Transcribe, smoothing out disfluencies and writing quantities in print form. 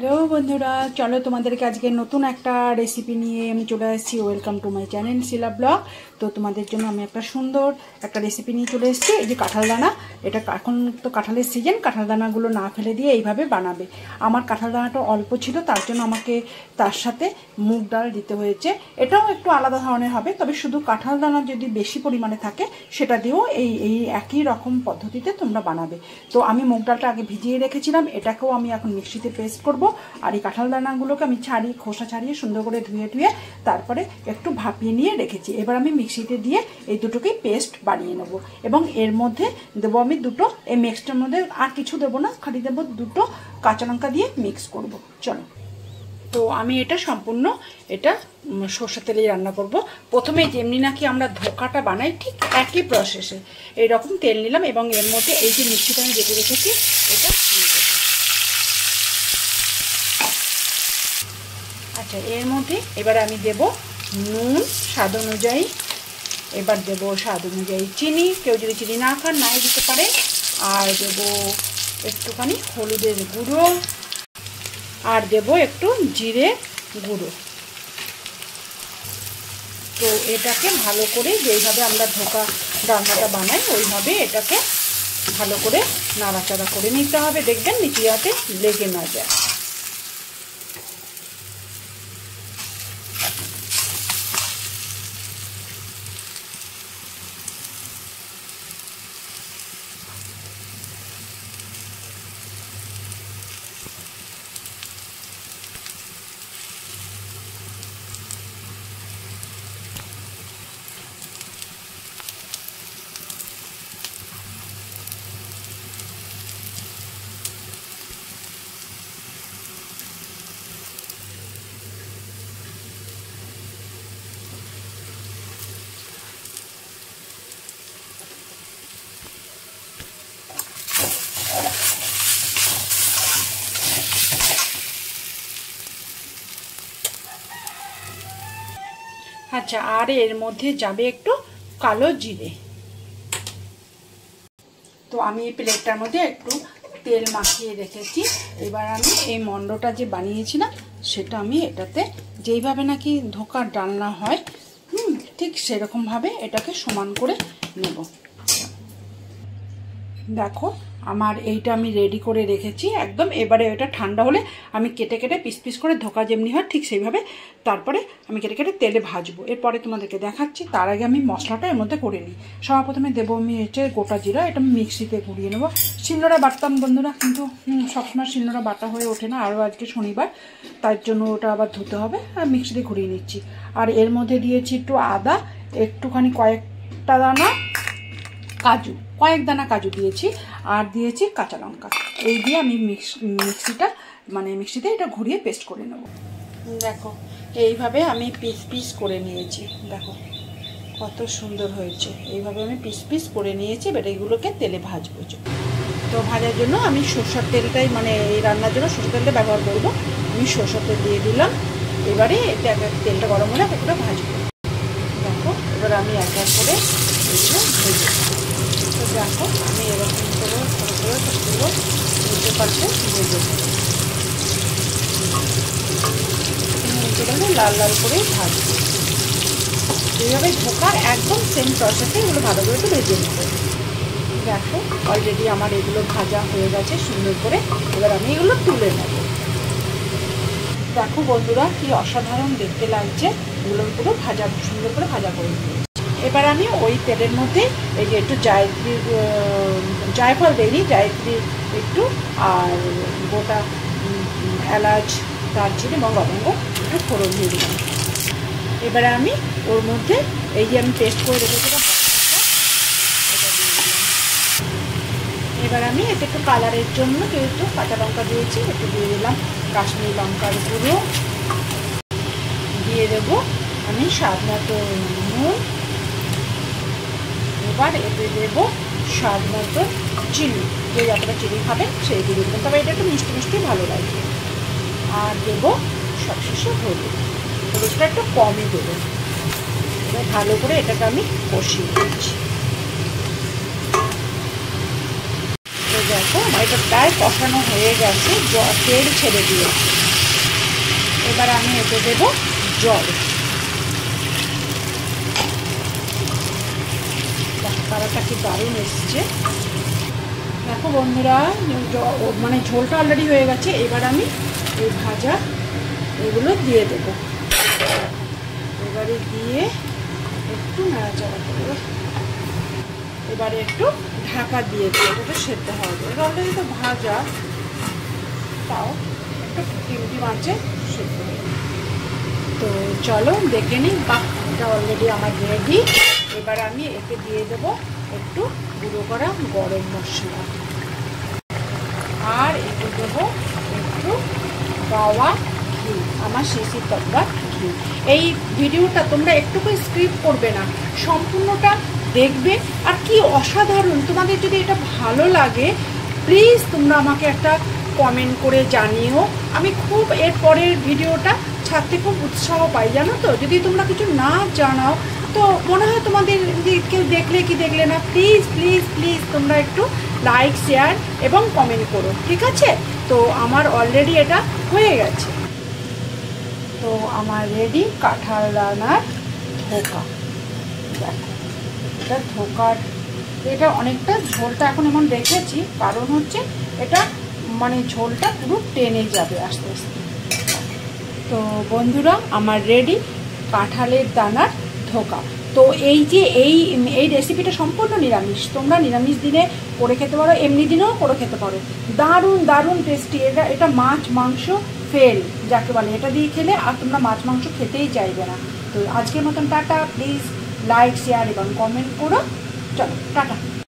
Hello বন্ধুরা, চলো তোমাদেরকে আজকে নতুন একটা রেসিপি নিয়ে আমি চলে আসছি। Welcome to my channel Shila blog. তো তোমাদের জন্য আমি একটা সুন্দর একটা রেসিপি নিয়ে চলে এসেছি। এই যে কাঁঠাল দানা, এটা এখন তো কাঁঠালের সিজন, কাঁঠাল দানাগুলো না ফেলে দিয়ে এইভাবে বানাবে। আমার কাঁঠাল দানাটা অল্প ছিল, তার জন্য আমাকে তার সাথে মুগ ডাল দিতে হয়েছে। এটাও একটু আলাদা ধরনের হবে, তবে শুধু কাঁঠাল দানা যদি বেশি পরিমাণে থাকে সেটা দিয়েও এই একই রকম পদ্ধতিতে তোমরা বানাবে। তো আমি মুগ ডালটা আগে ভিজিয়ে রেখেছিলাম, এটাকেও আমি এখন মিক্সিতে পেস্ট করব। আর এই কাঁঠাল দানাগুলোকে আমি ছাড়িয়ে খোসা ছাড়িয়ে সুন্দর করে ধুয়ে তারপরে একটু ভাপিয়ে নিয়ে রেখেছি। এবার আমি মিক্সিতে দিয়ে এই দুটোকেই পেস্ট বানিয়ে নেব এবং এর মধ্যে দেবো আমি দুটো, এই মিক্সটার মধ্যে আর কিছু দেবো না, খালি দেবো দুটো কাঁচা লঙ্কা দিয়ে মিক্স করব। চলো, তো আমি এটা সম্পূর্ণ সরষের তেলেই রান্না করব। প্রথমে যেমনি নাকি আমরা ধোকাটা বানাই ঠিক একই প্রসেসে এইরকম তেল নিলাম এবং এর মধ্যে এই যে মিক্সিটা আমি বেটে রেখেছি এটা দিয়ে দেবো। আচ্ছা, এর মধ্যে এবার আমি দেব নুন স্বাদ অনুযায়ী, এবার দেব স্বাদ অনুযায়ী চিনি, কেউ যদি চিনি না খান নাই দিতে পারে। আর দেব একটুখানি হলুদের গুঁড়ো, আর দেব একটু জিরে গুঁড়ো। তো এটাকে ভালো করে যেইভাবে আমরা ধোকা রান্নাটা বানাই ওইভাবে এটাকে ভালো করে নাড়াচাড়া করে নিতে হবে, দেখবেন নিচে যাতে লেগে না যায়। আচ্ছা, আর এর মধ্যে যাবে একটু কালো জিরে। তো আমি এই প্লেটটার মধ্যে একটু তেল মাখিয়ে রেখেছি। এবার আমি এই মন্ডটা যে বানিয়েছিলাম সেটা আমি এটাতে যেইভাবে নাকি ধোকার ডালনা হয় ঠিক সেরকমভাবে এটাকে সমান করে নেব। দেখো, আমার এইটা আমি রেডি করে রেখেছি একদম। এবারে এটা ঠান্ডা হলে আমি কেটে কেটে পিস পিস করে ধোকা যেমনি হয় ঠিক সেইভাবে তারপরে আমি কেটে কেটে তেলে ভাজবো। এরপরে তোমাদেরকে দেখাচ্ছি। তার আগে আমি মশলাটা এর মধ্যে করে নিই। সবার প্রথমে দেবো আমি হচ্ছে গোটা জিরা, এটা আমি মিক্সিতে ঘুরিয়ে নেবো। শিলনোড়া বাটতাম বন্ধুরা, কিন্তু সবসময় শিলনোড়া বাটা হয়ে ওঠে না, আরও আজকে শনিবার, তার জন্য ওটা আবার ধুতে হবে, আর মিক্সিতে ঘুরিয়ে নিচ্ছি। আর এর মধ্যে দিয়েছি একটু আদা, একটুখানি কয়েকটা দানা কাজু, কয়েক দানা কাজু দিয়েছি, আর দিয়েছি কাঁচা লঙ্কা। এই দিয়ে আমি মিক্সিতে এটা ঘুরিয়ে পেস্ট করে নেব। দেখো, এইভাবে আমি পিস পিস করে নিয়েছি। দেখো কত সুন্দর হয়েছে। এইভাবে আমি পিস পিস করে নিয়েছি। এবার এইগুলোকে তেলে ভাজবো। তো ভাজার জন্য আমি সরষের তেলটাই, এই রান্নার জন্য সরষের তেলটা ব্যবহার করব। আমি সরষের তেল দিয়ে দিলাম। এবারে তেলটা গরম হলে একটা ভাজবো। দেখো, এবার আমি এক এক করে এগুলো ভেজে। তো দেখো, আমি এরকম করে সবগুলো বুঝতে পারছি ভেজে গেলে লাল লাল করে ভাজবো। এইভাবে ধোকার একদম সেম প্রসেসে এগুলো ভালো করে একটু ভেজে নেবো। দেখো, অলরেডি আমার এগুলো ভাজা হয়ে গেছে সুন্দর করে। এবার আমি এগুলো তুলে নেব। দেখো বন্ধুরা, কি অসাধারণ দেখতে লাগছে। এগুলো পুরো ভাজা, সুন্দর করে ভাজা করে নেব। এবার আমি ওই তেলের মধ্যে এই যে একটু জায়ফল দিই, জায়ত্রী একটু, আর গোটা এলাচ, দারচিনি এবং লবঙ্গ একটু ফোড়ন দিয়ে দিলাম। এবারে আমি ওর মধ্যে এই যে আমি পেস্ট করে রেখেছিলাম এটা দিয়ে দিলাম। এবার আমি এতে একটু কালারের জন্য একটু কাঁচা লঙ্কা দিয়েছি, একটু দিয়ে দিলাম কাশ্মীরি লঙ্কার গুঁড়ো, দিয়ে দেবো আমি স্বাদ মতো নুন। এবার এতে দেবো স্বাদ মতো চিনি, যে যতটা চিনি খাবেন সেই দিয়ে দেবেন, তবে এটা একটু মিষ্টি মিষ্টি ভালো লাগবে। আর দেবো সবশেষে হলুদটা একটু কমই দেবো। এবার ভালো করে এটাকে আমি কষিয়ে দিচ্ছি। তো দেখো, আমার এটা প্রায় কষানো হয়ে গেছে, তেল ছেড়ে দিয়ে। এবার আমি এতে দেবো জল। কালারটা কি দারুণ এসছে দেখো বন্ধুরা, মানে ঝোলটা অলরেডি হয়ে গেছে। এবার আমি এই ভাজা এগুলো দিয়ে দেবো। এবারে দিয়ে একটু নাড়াচাড়া করবো। এবারে একটু ঢাকা দিয়ে দেবো, এটা সেদ্ধ হবে। এটা অলরেডি তো ভাজা, তাও একটু টিমটি মাছে সেদ্ধ হবে। তো চলো দেখে নিই। বাহ, এটা অলরেডি আমার রেডি। এবার আমি এতে দিয়ে দেবো একটু গুঁড়ো করা গরম মশলা, আর এতে দেবো একটু গাওয়া ঘি, আমার শিশির তত্ত্বা ঘি। এই ভিডিওটা তোমরা একটুকু স্কিপ করবে না, সম্পূর্ণটা দেখবে। আর কি অসাধারণ! তোমাদের যদি এটা ভালো লাগে প্লিজ তোমরা আমাকে একটা কমেন্ট করে জানিও। আমি খুব এর পরের ভিডিওটা ছাড়তে খুব উৎসাহ পাই, জানো তো। যদি তোমরা কিছু না জানাও তো মনে হয় তোমাদের যে কেউ দেখলে কি দেখলে না। প্লিজ প্লিজ প্লিজ তোমরা একটু লাইক, শেয়ার এবং কমেন্ট করো, ঠিক আছে? তো আমার অলরেডি এটা হয়ে গেছে। তো আমার রেডি কাঁঠাল রান্নার ধোকা। দেখো এটা ধোকার, এটা অনেকটা ঝোলটা এখন এমন রেখেছি, কারণ হচ্ছে এটা মানে ঝোলটা পুরো টেনে যাবে আস্তে আস্তে। তো বন্ধুরা আমার রেডি কাঁঠালের দানার ধোকা। তো এই যে এই রেসিপিটা সম্পূর্ণ নিরামিষ। তোমরা নিরামিষ দিনে করে খেতে পারো, এমনি দিনেও করে খেতে পারো। দারুণ দারুণ টেস্টি। এটা মাছ মাংস ফেল যাকে বলে, এটা দিয়ে খেলে আর তোমরা মাছ মাংস খেতেই চাইবে না। তো আজকের মতন টাটা। প্লিজ লাইক, শেয়ার এবং কমেন্ট করো। চলো টাটা।